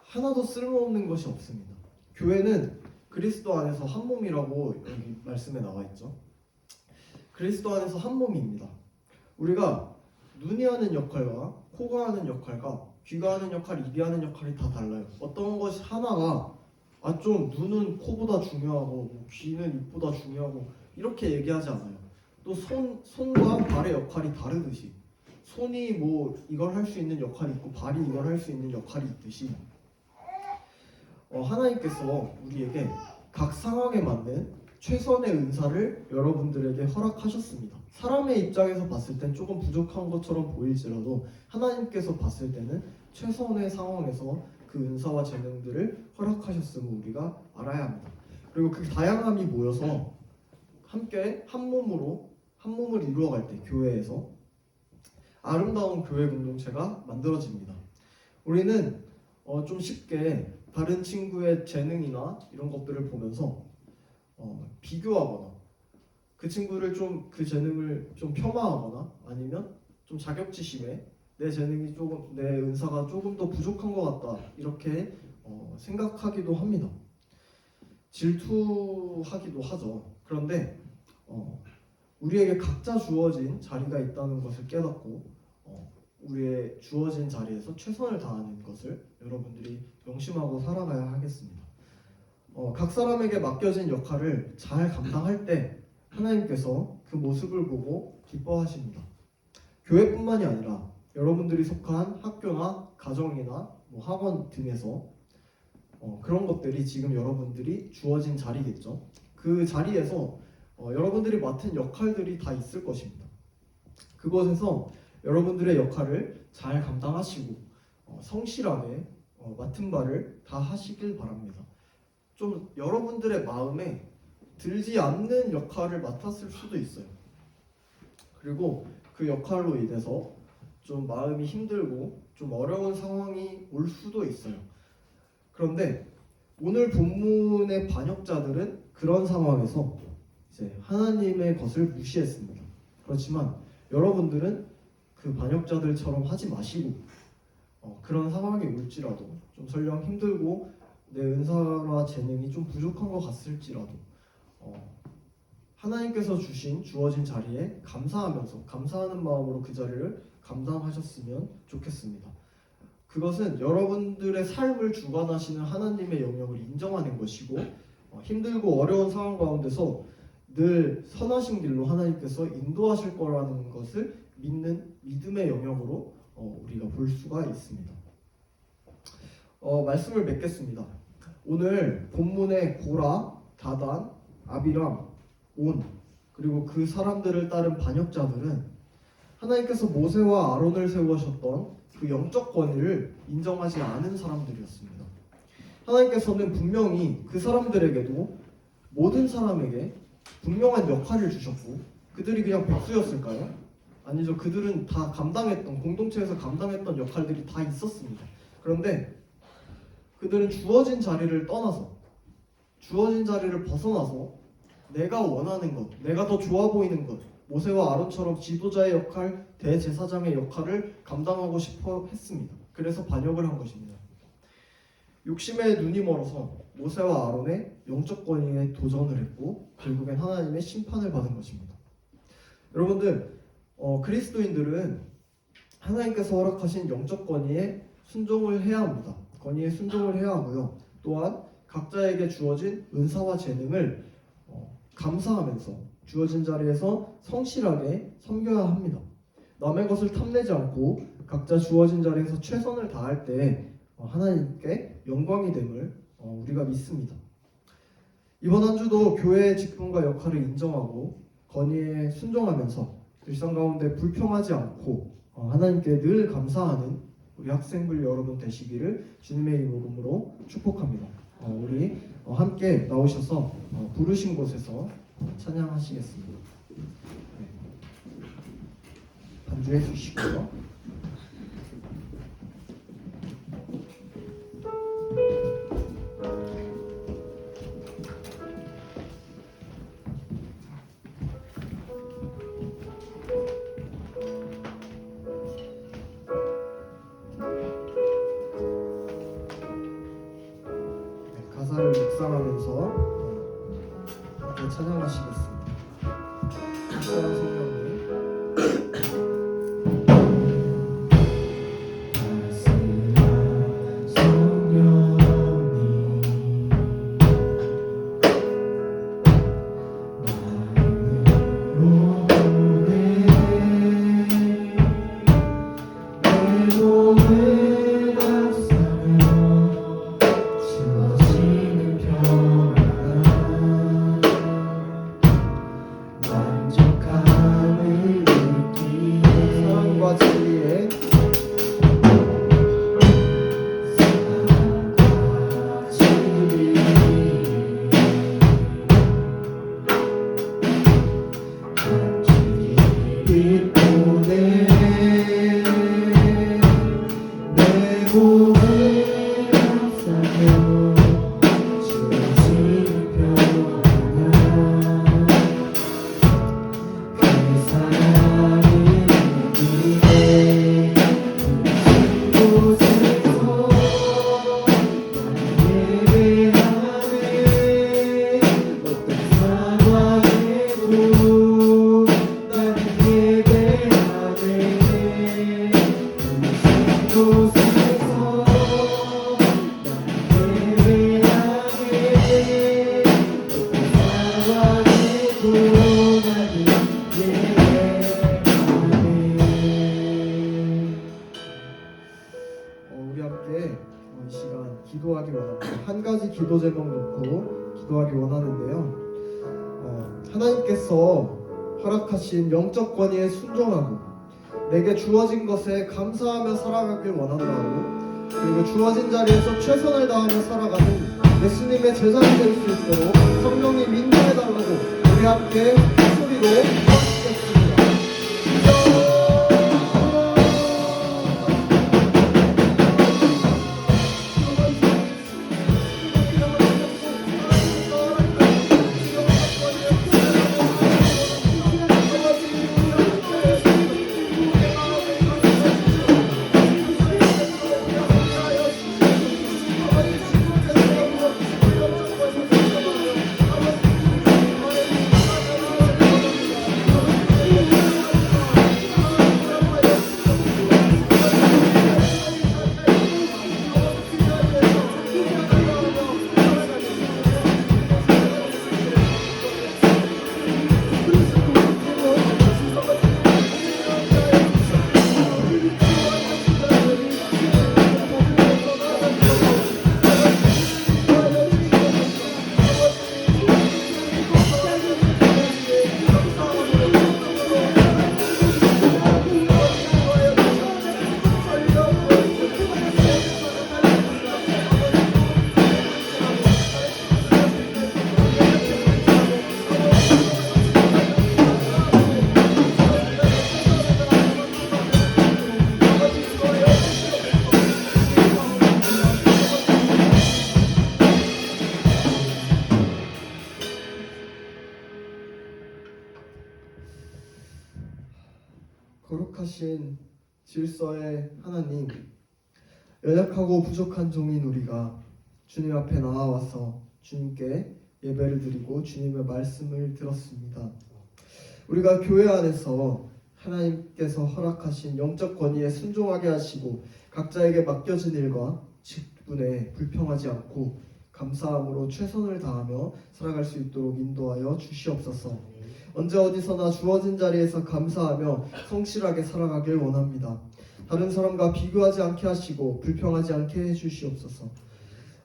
하나도 쓸모없는 것이 없습니다. 교회는 그리스도 안에서 한 몸이라고 여기 말씀에 나와 있죠. 그리스도 안에서 한 몸입니다. 우리가 눈이 하는 역할과 코가 하는 역할과 귀가 하는 역할, 입이 하는 역할이 다 달라요. 어떤 것이 하나가 좀 눈은 코보다 중요하고 귀는 입보다 중요하고 이렇게 얘기하지 않아요. 또 손과 발의 역할이 다르듯이 손이 뭐 이걸 할 수 있는 역할이 있고 발이 이걸 할 수 있는 역할이 있듯이 하나님께서 우리에게 각 상황에 맞는 최선의 은사를 여러분들에게 허락하셨습니다. 사람의 입장에서 봤을 땐 조금 부족한 것처럼 보일지라도 하나님께서 봤을 때는 최선의 상황에서 그 은사와 재능들을 허락하셨음을 우리가 알아야 합니다. 그리고 그 다양함이 모여서 함께 한 몸을 이루어갈 때 교회에서 아름다운 교회 공동체가 만들어집니다. 우리는 좀 쉽게 다른 친구의 재능이나 이런 것들을 보면서 비교하거나 그 친구를 그 재능을 좀 폄하하거나 아니면 좀 자격지심에 내 재능이 내 은사가 조금 더 부족한 것 같다 이렇게 생각하기도 합니다. 질투하기도 하죠. 그런데 우리에게 각자 주어진 자리가 있다는 것을 깨닫고 우리의 주어진 자리에서 최선을 다하는 것을 여러분들이 명심하고 살아가야 하겠습니다. 각 사람에게 맡겨진 역할을 잘 감당할 때 하나님께서 그 모습을 보고 기뻐하십니다. 교회뿐만이 아니라 여러분들이 속한 학교나 가정이나 학원 등에서 그런 것들이 지금 여러분들이 주어진 자리겠죠. 그 자리에서 여러분들이 맡은 역할들이 다 있을 것입니다. 그곳에서 여러분들의 역할을 잘 감당하시고 성실하게 맡은 바를 다 하시길 바랍니다. 좀 여러분들의 마음에 들지 않는 역할을 맡았을 수도 있어요. 그리고 그 역할로 인해서 좀 마음이 힘들고 좀 어려운 상황이 올 수도 있어요. 그런데 오늘 본문의 반역자들은 그런 상황에서 이제 하나님의 것을 무시했습니다. 그렇지만 여러분들은 그 반역자들처럼 하지 마시고 그런 상황이 올지라도 좀 설령 힘들고 내 은사나 재능이 좀 부족한 것 같을지라도 하나님께서 주어진 자리에 감사하면서 감사하는 마음으로 그 자리를 감당하셨으면 좋겠습니다. 그것은 여러분들의 삶을 주관하시는 하나님의 영역을 인정하는 것이고 힘들고 어려운 상황 가운데서 늘 선하신 길로 하나님께서 인도하실 거라는 것을 믿는 믿음의 영역으로 우리가 볼 수가 있습니다. 말씀을 맺겠습니다. 오늘 본문의 고라, 다단, 아비람, 온 그리고 그 사람들을 따른 반역자들은 하나님께서 모세와 아론을 세우셨던 그 영적 권위를 인정하지 않은 사람들이었습니다. 하나님께서는 분명히 그 사람들에게도 모든 사람에게 분명한 역할을 주셨고 그들이 그냥 백수였을까요? 아니죠. 그들은 다 공동체에서 감당했던 역할들이 다 있었습니다. 그런데 그들은 주어진 자리를 떠나서 주어진 자리를 벗어나서 내가 원하는 것, 내가 더 좋아 보이는 것, 모세와 아론처럼 지도자의 역할, 대제사장의 역할을 감당하고 싶어 했습니다. 그래서 반역을 한 것입니다. 욕심에 눈이 멀어서 모세와 아론의 영적 권위에 도전을 했고 결국엔 하나님의 심판을 받은 것입니다. 여러분들, 그리스도인들은 하나님께서 허락하신 영적 권위에 순종을 해야 합니다. 권위에 순종을 해야 하고요. 또한 각자에게 주어진 은사와 재능을 감사하면서 주어진 자리에서 성실하게 섬겨야 합니다. 남의 것을 탐내지 않고 각자 주어진 자리에서 최선을 다할 때 하나님께 영광이 됨을 우리가 믿습니다. 이번 한 주도 교회의 직분과 역할을 인정하고 권위에 순종하면서 일상 가운데 불평하지 않고 하나님께 늘 감사하는 우리 학생들 여러분 되시기를 주님의 이름으로 축복합니다. 우리 함께 나오셔서 부르신 곳에서 찬양하시겠습니다. 네. 반주해 주시고요. 가사를 묵상하면서 함께 찬양하시겠습니다. 특별한 성령님 주어지는 평안 주제목 놓고 기도하기 원하는데요. 하나님께서 허락하신 영적 권위에 순종하고 내게 주어진 것에 감사하며 살아가길 원한다고, 그리고 주어진 자리에서 최선을 다하며 살아가는 예수님의 제자가 될 수 있도록 성령님 인도해달라고 우리 함께 큰 소리로 기도하시겠습니다. 거룩하신 질서의 하나님, 연약하고 부족한 종인 우리가 주님 앞에 나와서 주님께 예배를 드리고 주님의 말씀을 들었습니다. 우리가 교회 안에서 하나님께서 허락하신 영적 권위에 순종하게 하시고 각자에게 맡겨진 일과 직분에 불평하지 않고 감사함으로 최선을 다하며 살아갈 수 있도록 인도하여 주시옵소서. 언제 어디서나 주어진 자리에서 감사하며 성실하게 살아가길 원합니다. 다른 사람과 비교하지 않게 하시고 불평하지 않게 해주시옵소서.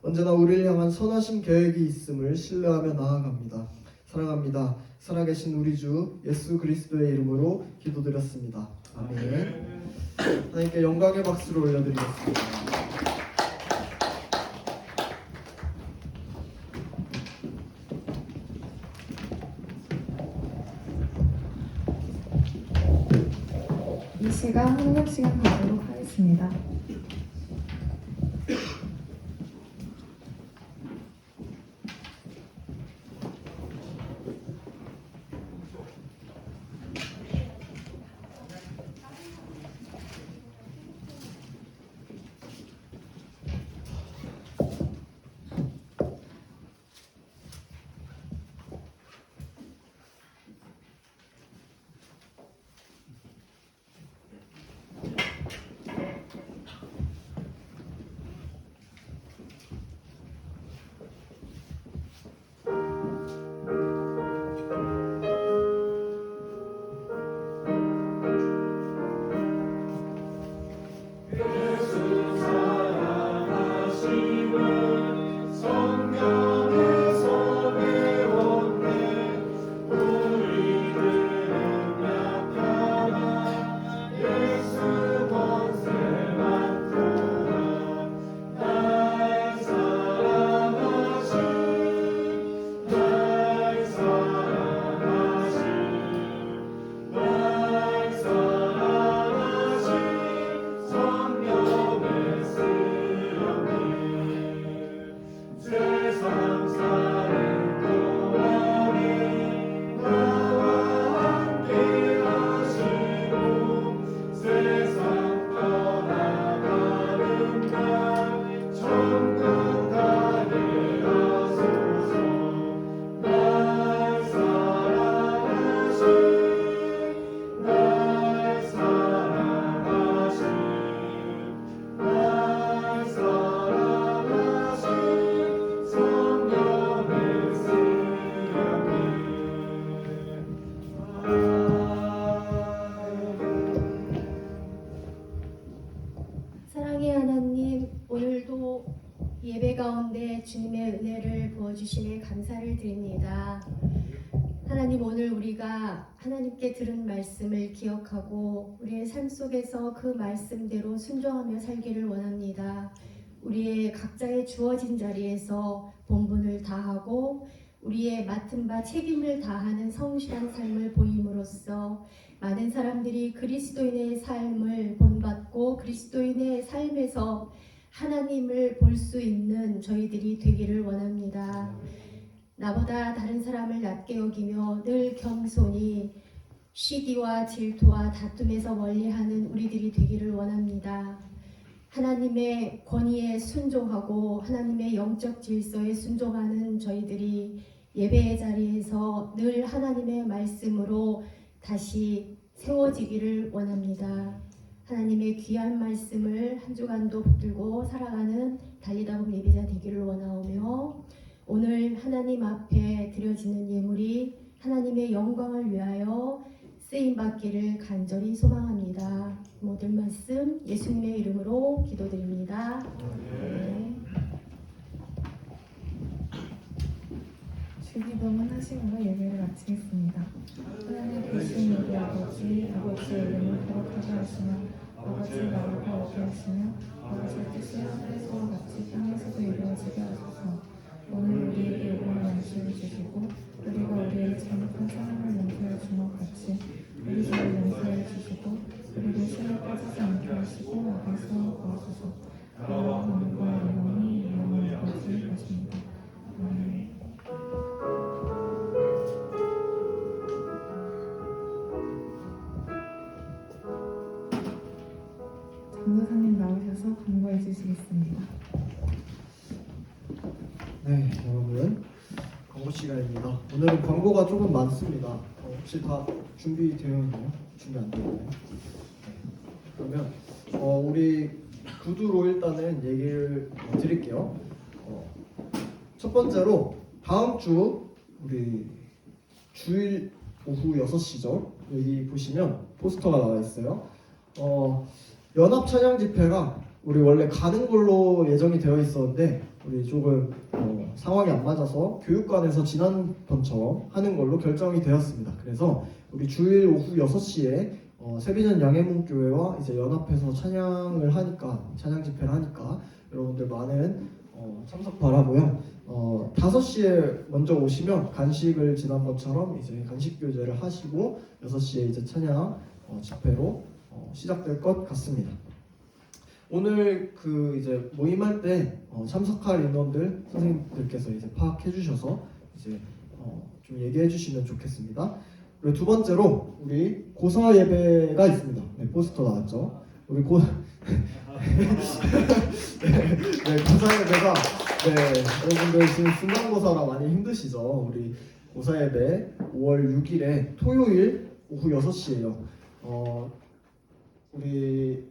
언제나 우리를 향한 선하신 계획이 있음을 신뢰하며 나아갑니다. 사랑합니다. 살아계신 우리 주 예수 그리스도의 이름으로 기도드렸습니다. 아멘. 하나님께 영광의 박수를 올려드리겠습니다. 이 시간 헌금 시간 가도록 하겠습니다. 말씀을 부어주시네 감사를 드립니다. 하나님, 오늘 우리가 하나님께 들은 말씀을 기억하고 우리의 삶 속에서 그 말씀대로 순종하며 살기를 원합니다. 우리의 각자의 주어진 자리에서 본분을 다하고 우리의 맡은 바 책임을 다하는 성실한 삶을 보임으로써 많은 사람들이 그리스도인의 삶을 본받고 그리스도인의 삶에서 하나님을 볼 수 있는 저희들이 되기를 원합니다. 나보다 다른 사람을 낮게 여기며 늘 겸손히 시기와 질투와 다툼에서 멀리하는 우리들이 되기를 원합니다. 하나님의 권위에 순종하고 하나님의 영적 질서에 순종하는 저희들이 예배의 자리에서 늘 하나님의 말씀으로 다시 세워지기를 원합니다. 하나님의 귀한 말씀을 한 주간도 붙들고 살아가는 달리다 봄 예배자 되기를 원하오며, 오늘 하나님 앞에 드려지는 예물이 하나님의 영광을 위하여 쓰임받기를 간절히 소망합니다. 모든 말씀 예수님의 이름으로 기도드립니다. 네. 주기도문 하심으로 예배를 마치겠습니다. 하나님 계신 우리 아버지의 이름을 거룩하게 하시며 아버지 나라가 오게 하시며 아버지의 뜻이 하늘에서와 같이 땅에서도 이루어지게 하소서. 오늘 우리에게 요구하는 양식을 주시고 우리가 우리의 잘못한 사람을 용서해 준 것 같이 우리 죄를 용서해 주시고 우리를 시험에 빠지지 않게 하시고 악에서 구하소서. 그러나 영광과 영광이 영원까지 하십니다. 아멘. 전도사님 나오셔서 간구해 주시겠습니다. 네, 여러분 광고 시간입니다. 오늘은 광고가 조금 많습니다. 혹시 다 준비되어 있나요? 준비 안 되어 있나요? 네. 그러면 우리 구두로 일단은 얘기를 드릴게요. 첫 번째로 다음 주 우리 주일 오후 6시죠. 여기 보시면 포스터가 나와 있어요. 연합 찬양 집회가 우리 원래 가는 걸로 예정이 되어 있었는데 우리 조금 상황이 안 맞아서 교육관에서 지난번처럼 하는 걸로 결정이 되었습니다. 그래서 우리 주일 오후 6시에 세비전 양해문교회와 이제 연합해서 찬양을 하니까, 찬양 집회를 하니까 여러분들 많은 참석 바라고요. 5시에 먼저 오시면 간식을 지난번처럼 이제 간식 교제를 하시고 6시에 이제 찬양 집회로 시작될 것 같습니다. 오늘 그 이제 모임할 때 참석할 인원들 선생님들께서 이제 파악해 주셔서 이제 좀 얘기해 주시면 좋겠습니다. 그리고 두 번째로 우리 고사 예배가 있습니다. 네, 포스터 나왔죠. 우리 네, 고사 예배가 여러분들 지금 중간고사라 많이 힘드시죠. 우리 고사 예배 5월 6일에 토요일 오후 6시에요. 우리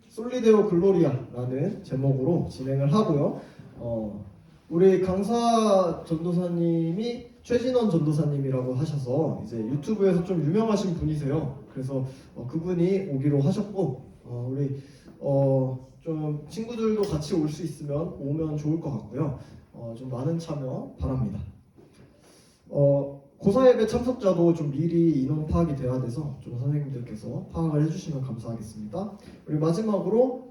솔리데오 글로리아라는 제목으로 진행을 하고요. 우리 강사 전도사님이 최진원 전도사님이라고 하셔서 이제 유튜브에서 좀 유명하신 분이세요. 그래서 그분이 오기로 하셨고 우리 좀 친구들도 같이 올 수 있으면 오면 좋을 것 같고요. 좀 많은 참여 바랍니다. 고사예배 참석자도 좀 미리 인원 파악이 돼야 돼서 좀 선생님들께서 파악을 해주시면 감사하겠습니다. 그리고 마지막으로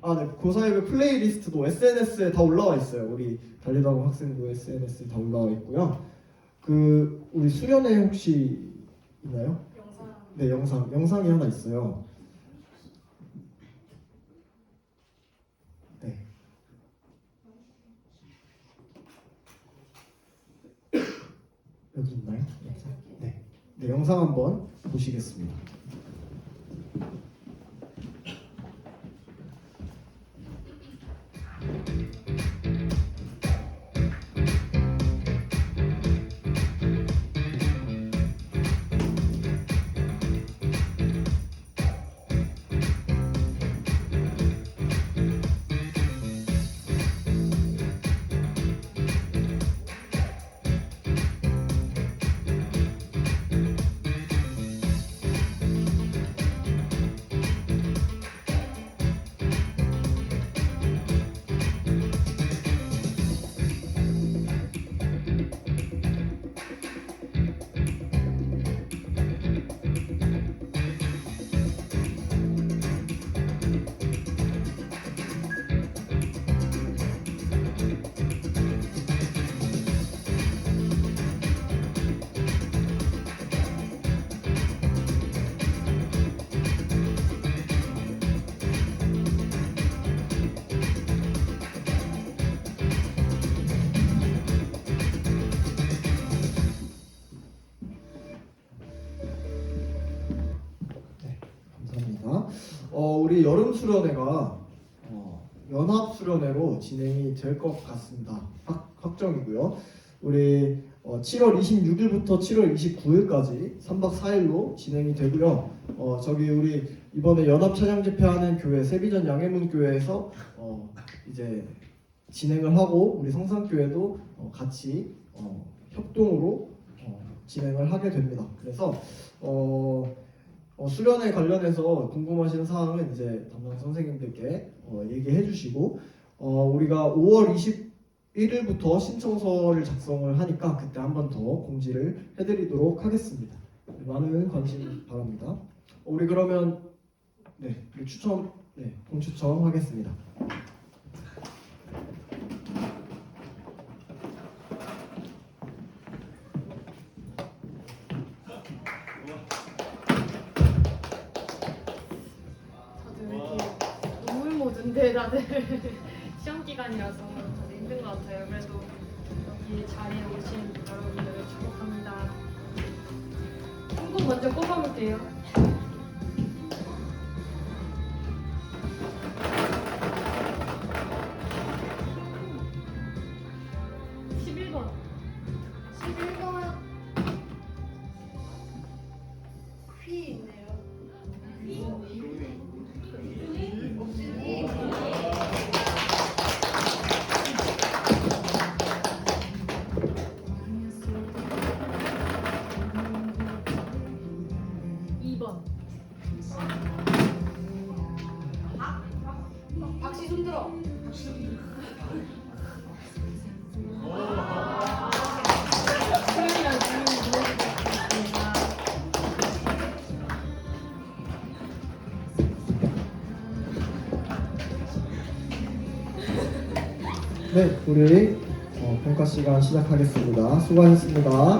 네, 고사예배 플레이리스트도 SNS에 다 올라와 있어요. 우리 달리다고 학생부 SNS에 다 올라와 있고요. 그 우리 수련회 혹시 있나요? 네, 영상이 하나 있어요. 네. 여기 있나요? 네, 영상 한번 보시겠습니다. 우리 여름 수련회가 연합 수련회로 진행이 될 것 같습니다. 확정이고요. 우리 7월 26일부터 7월 29일까지 3박 4일로 진행이 되고요. 저기 우리 이번에 연합 찬양 집회하는 교회 세비전 양해문 교회에서 이제 진행을 하고 우리 성산교회도 같이 협동으로 진행을 하게 됩니다. 그래서 수련회 관련해서 궁금하신 사항은 이제 담당 선생님들께 얘기해 주시고 우리가 5월 21일부터 신청서를 작성을 하니까 그때 한 번 더 공지를 해드리도록 하겠습니다. 많은 관심 바랍니다. 우리 그러면 우리 추첨, 공추첨 하겠습니다. 다들 왜 이렇게 눈물 모드인데 다들 시험 기간이라서 다들 힘든 것 같아요. 그래도 여기 자리에 오신 여러분들을 축복합니다. 한 분 먼저 꼽아볼게요. 11번. 11번 휘 있네요. 박씨 손 들어. 수요일날 주인 누워주셨습니다. 네, 우리 평가 시간 시작하겠습니다. 수고하셨습니다.